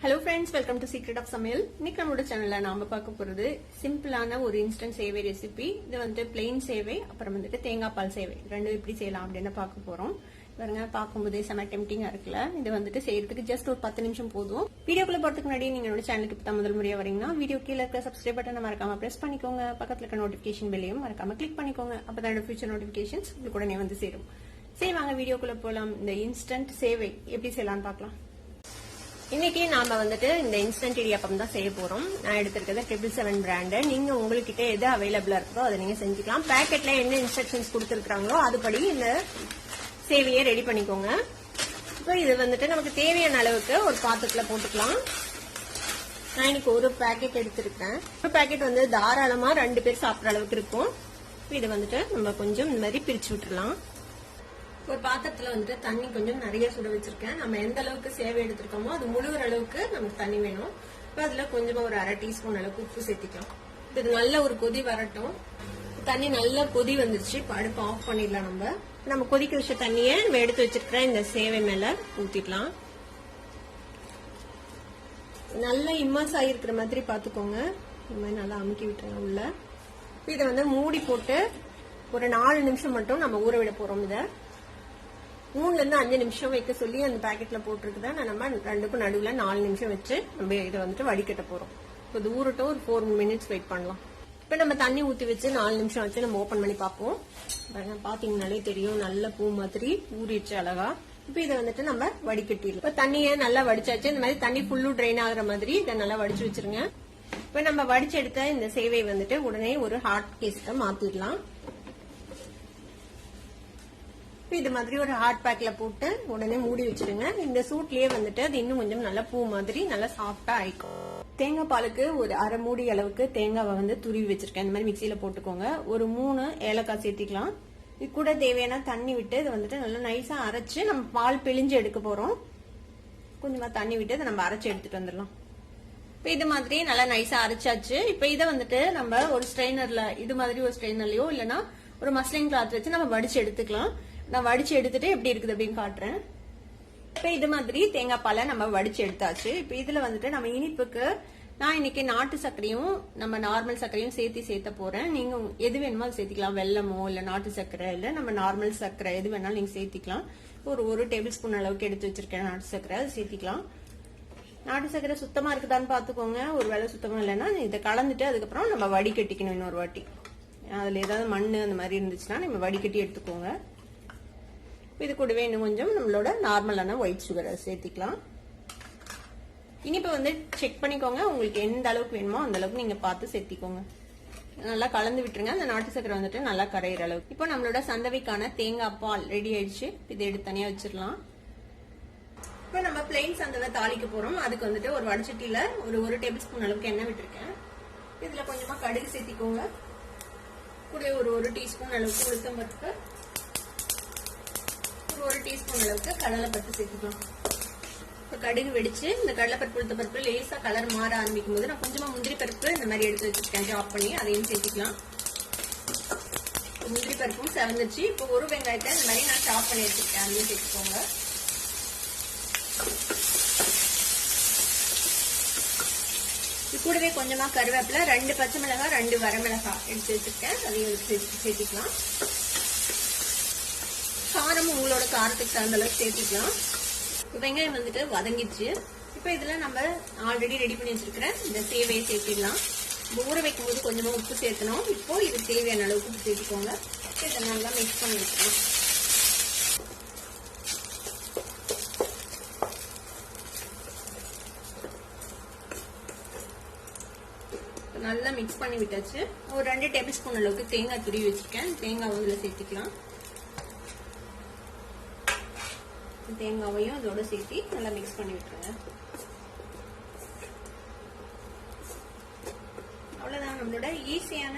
Hello friends, welcome to Secret of Samil. இன்னைக்கு நம்மளோட சேனல்ல நாம பார்க்க போறது சிம்பிளான ஒரு இன்ஸ்டன்ட் சேவை ரெசிபி. இது வந்து plain சேவை, அப்புறம் வந்துட்டு தேங்காய் பால் சேவை. ரெண்டும் எப்படி செய்யலாம் அப்படின்னு பார்க்க போறோம். பாருங்க, பார்க்கும்போதே செம டெம்ப்டிங்கா இருக்குல்ல. இது வந்துட்டு செய்யறதுக்கு ஜஸ்ட் ஒரு 10 நிமிஷம் போதும். வீடியோக்குள்ள போறதுக்கு முன்னாடி நீங்க என்னோட சேனலுக்கு இப்ப முதல் முறையா வரீங்கன்னா வீடியோ கீழ இருக்க சப்ஸ்கிரைப் பட்டனை மறக்காம பிரஸ் பண்ணிக்கோங்க. பக்கத்துல இருக்க நோட்டிபிகேஷன் பெல்லையும் மறக்காம கிளிக் பண்ணிக்கோங்க. அப்பதான் என்னோட ஃபியூச்சர் நோட்டிபிகேஷன்ஸ் உங்களுக்கு உடனே வந்து சேரும். சரி, வாங்க வீடியோக்குள்ள போலாம். இந்த இன்ஸ்டன்ட் சேவை எப்படி செய்யலாம்னு பார்க்கலாம். இன்னைக்கு நாம வந்துட்டு இந்த இன்ஸ்டன்ட் இடியாப்பம் தான் செய்ய போறோம். நான் எடுத்திருக்கிறது 777 பிராண்ட். நீங்க உங்ககிட்ட எது அவைலபிளா இருக்கோ அதை நீங்க செஞ்சுக்கலாம். பேக்கெட்ல என்ன இன்ஸ்ட்ரக்ஷன்ஸ் கொடுத்துருக்காங்களோ அதுபடி இந்த சேவையை ரெடி பண்ணிக்கோங்க. இப்போ இது வந்துட்டு நமக்கு தேவையான அளவுக்கு ஒரு பாத்திரத்துல போட்டுக்கலாம். நான் இன்னைக்கு ஒரு பேக்கெட் எடுத்திருக்கேன். ஒரு பேக்கெட் வந்து தாராளமா 2 பேர் சாப்பிட்ற அளவுக்கு இருக்கும். இது வந்துட்டு நம்ம கொஞ்சம் இந்த மாதிரி பிரிச்சு விட்டுறலாம். ஒரு பாத்திரத்துல வந்துட்டு தண்ணி கொஞ்சம் நிறைய சுட வச்சிருக்கேன். நம்ம எந்த அளவுக்கு சேவை எடுத்திருக்கோமோ அது முழுகிற அளவுக்கு நமக்கு தண்ணி வேணும். இப்போ அதுல கொஞ்சமா ஒரு 1/2 டீஸ்பூன் அளவுக்கு உப்பு சேர்த்திக்கலாம். இது நல்ல ஒரு கொதி வரட்டும். தண்ணி நல்ல கொதி வந்துருச்சு. இப்போ அடுப்பு ஆஃப் பண்ணிடலாம். நம்ம கொதிக்க வச்ச தண்ணியை நம்ம எடுத்து வச்சிருக்கிற இந்த சேவை மேல ஊத்திடலாம். நல்லா இம்மர்ஸ் ஆகிருக்கிற மாதிரி பாத்துக்கோங்க. இந்த மாதிரி நல்லா அமுக்கி விட்டுருங்க உள்ள. இதை வந்து மூடி போட்டு ஒரு 4 நிமிஷம் மட்டும் நம்ம ஊற விட போறோம். இதை 3ல இருந்து 5 நிமிஷம் வைக்க சொல்லி அந்த பேக்கெட்ல போட்டுருக்குதா. நம்ம ரெண்டுக்கும் நடுவுல 4 நிமிஷம் வச்சு நம்ம இதை வந்துட்டு வடிகட்ட போறோம். இது ஊறட்டும். ஒரு 4 மினிட்ஸ் வெயிட் பண்ணலாம். இப்ப நம்ம தண்ணி ஊத்தி வச்சு 4 நிமிஷம் வச்சு நம்ம ஓபன் பண்ணி பார்ப்போம். பாத்தீங்கன்னாலே தெரியும், நல்ல பூ மாதிரி ஊறிடுச்சு அழகா. இப்ப இதை வந்துட்டு நம்ம வடிகட்டிடலாம். இப்ப தண்ணியை நல்லா வடிச்சாச்சு. இந்த மாதிரி தண்ணி ஃபுல்லு ட்ரெயின் ஆகுற மாதிரி இதை நல்லா வடிச்சு வச்சிருங்க. இப்ப நம்ம வடிச்சு எடுத்த இந்த சேவை வந்துட்டு உடனே ஒரு ஹாட் கேஸ்ல மாத்திடலாம். இது மாதிரி ஒரு ஹாட் பேக்ல போட்டு உடனே மூடி வச்சிருங்க. இந்த சூட்லயே வந்துட்டு அது இன்னும் கொஞ்சம் நல்லா பூ மாதிரி நல்லா சாஃப்டா ஆயிக்கும். தேங்காய் பாலுக்கு ஒரு 1/2 மூடி அளவுக்கு தேங்காவை வந்து துருவி வச்சிருக்கேன். இந்த மாதிரி மிக்சியில போட்டுக்கோங்க. ஒரு 3 ஏலக்காய் சேர்த்திக்கலாம். இது கூட தேவையான தண்ணி விட்டு இதை வந்துட்டு நல்லா நைஸா அரைச்சு நம்ம பால் பிழிஞ்சு எடுக்க போறோம். கொஞ்சமா தண்ணி விட்டு இதை நம்ம அரைச்சு எடுத்துட்டு வந்துடலாம். இப்ப இது மாதிரி நல்லா நைஸா அரைச்சாச்சு. இப்ப இதை வந்துட்டு நம்ம ஒரு ஸ்ட்ரெயினர்ல, இது மாதிரி ஒரு ஸ்ட்ரெயினர்லயோ இல்லைன்னா ஒரு மஸ்லின் கிளாத் வச்சு நம்ம வடிச்சு எடுத்துக்கலாம். நான் வடிச்சு எடுத்துட்டு எப்படி இருக்குது அப்படின்னு காட்டுறேன். இப்ப இது மாதிரி தேங்காய் பாலை நம்ம வடிச்சு எடுத்தாச்சு. இப்ப இதுல வந்துட்டு நம்ம இனிப்புக்கு நான் இன்னைக்கு நாட்டு சர்க்கரையும் நம்ம நார்மல் சர்க்கரையும் சேர்த்த போறேன். நீங்க எது வேணுமோ அது சேர்த்திக்கலாம். வெல்லமோ இல்ல நாட்டு சர்க்கரை இல்ல நம்ம நார்மல் சர்க்கரை எது வேணாலும் நீங்க சேர்த்திக்கலாம். ஒரு டேபிள் ஸ்பூன் அளவுக்கு எடுத்து வச்சிருக்கேன் நாட்டு சர்க்கரை, அது சேர்த்திக்கலாம். நாட்டு சர்க்கரை சுத்தமா இருக்குதான்னு பாத்துக்கோங்க. ஒரு வேளை சுத்தமா இல்லைன்னா இதை கலந்துட்டு அதுக்கப்புறம் நம்ம வடிகட்டிக்கணும் இன்னொரு வாட்டி. அதுல ஏதாவது மண்ணு அந்த மாதிரி இருந்துச்சுன்னா நம்ம வடிகட்டி எடுத்துக்கோங்க. இது கூடவே இன்னும் கொஞ்சம் நம்மளோட நார்மலான ஒயிட் சுகர் சேர்த்திக்கலாம். இனிப்பு வந்து செக் பண்ணிக்கோங்க. உங்களுக்கு எந்த அளவுக்கு வேணுமோ அந்த அளவுக்கு நீங்க பார்த்து சேர்த்திக்கோங்க. நல்லா கலந்து விட்டுருங்க. அந்த நாட்டு சக்கரை வந்துட்டு நல்லா கரையிற அளவுக்கு. இப்போ நம்மளோட சந்தவைக்கான தேங்காய் பால் ரெடி ஆயிடுச்சு. இதை எடுத்து தனியா வச்சிடலாம். இப்போ நம்ம பிளெயின் சந்தவை தாளிக்க போறோம். அதுக்கு வந்துட்டு ஒரு வடச்சட்டியில ஒரு டேபிள் ஸ்பூன் அளவுக்கு எண்ணெய் விட்டுருக்கேன். இதுல கொஞ்சமா கடுகு சேர்த்திக்கோங்க. கூட ஒரு டீஸ்பூன் அளவுக்கு உளுத்தம் பருப்பு, ஒரு டீஸ்பூன் அளவுக்கு கடலைப்பருப்பு சேர்த்துக்கலாம். இப்போ கடுகு வெடிச்சு இந்த கடலைப்பருப்பு உளுத்த பருப்பு லேசா கலர் மாற ஆரம்பிக்கும் போது நான் கொஞ்சமா முந்திரி பருப்பு இந்த மாதிரி எடுத்து வச்சிருக்கேன். சாப் பண்ணி அதையும் சேர்த்துக்கலாம். முந்திரி பருப்பும் செவந்துச்சு. இப்போ ஒரு வெங்காயத்தை இந்த மாதிரி நான் சாப் பண்ணி வச்சிருக்கேன், அதையும் சேர்த்துக்கோங்க. இது கூடவே கொஞ்சமா கருவேப்பிலை, 2 பச்சை மிளகாய், 2 வரமிளகாய் எடுத்து வச்சிருக்கேன், அதையும் சேர்த்துக்கலாம். காரம் உங்களோட காரத்துக்கு தகுந்த அளவுக்கு சேர்த்துக்கலாம். வெங்காயம் வந்துட்டு வதங்கிடுச்சு. இப்ப இதுல நம்ம ஆல்ரெடி ரெடி பண்ணி வச்சிருக்கிற இந்த சேவையை சேர்த்திடலாம். ஊற வைக்கும் போது கொஞ்சமா உப்பு சேர்த்தணும். இப்போ இது தேவையான அளவுக்கு உப்பு சேர்த்துக்கோங்க. இதை நல்லா மிக்ஸ் பண்ணி வச்சுக்கலாம். நல்லா மிக்ஸ் பண்ணி விட்டாச்சு. ஒரு 2 டேபிள் ஸ்பூன் அளவுக்கு தேங்காய் துருவி வச்சிருக்கேன். தேங்காய் இதுல சேர்த்துக்கலாம். தேங்காவையும் அதோட சேர்த்து நல்லா மிக்ஸ் பண்ணி விட்டுருங்க. அவ்வளவுதான், நம்மளோட ஈஸியான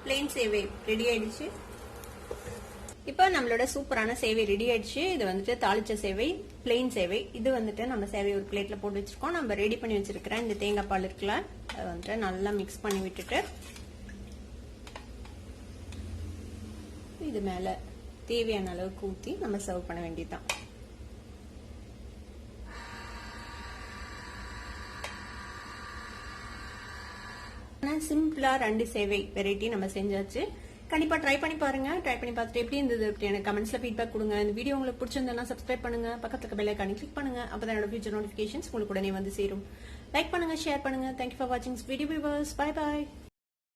பிளெயின் சேவை ரெடி ஆயிடுச்சு. இப்ப நம்மளோட சூப்பரான சேவை ரெடி ஆயிடுச்சு. இது வந்துட்டு தாளிச்ச சேவை, பிளெயின் சேவை. இது வந்துட்டு நம்ம சேவை ஒரு பிளேட்ல போட்டு வச்சிருக்கோம். நம்ம ரெடி பண்ணி வச்சிருக்கிற இந்த தேங்காய் பால் இருக்குல்ல, அதை வந்துட்டு நல்லா மிக்ஸ் பண்ணி விட்டுட்டு இது மேல தேவையான அளவுக்கு ஊத்தி நம்ம சர்வ் பண்ண வேண்டியதுதான். சூப்பரான சிம்பிளா 2 சேவை வெரைட்டி நம்ம செஞ்சாச்சு. கண்டிப்பா ட்ரை பண்ணி பாருங்க. ட்ரை பண்ணி பார்த்துட்டு எப்படி இருந்தது அப்படி எனக்கு கமெண்ட்ஸ்ல ஃபீட்பேக் கொடுங்க. இந்த வீடியோ உங்களுக்கு பிடிச்சிருந்தா சப்ஸ்கிரைப் பண்ணுங்க, பக்கத்துல பெல் ஐகானை கிளிக் பண்ணுங்க. அப்பதான் என்னோட ஃபியூச்சர் நோட்டிபிகேஷன்ஸ் உங்களுக்கு உடனே வந்து சேரும். லைக் பண்ணுங்க, ஷேர் பண்ணுங்க. தேங்க்யூ ஃபார் வாட்சிங் வீடியோ வியூவர்ஸ். Bye by.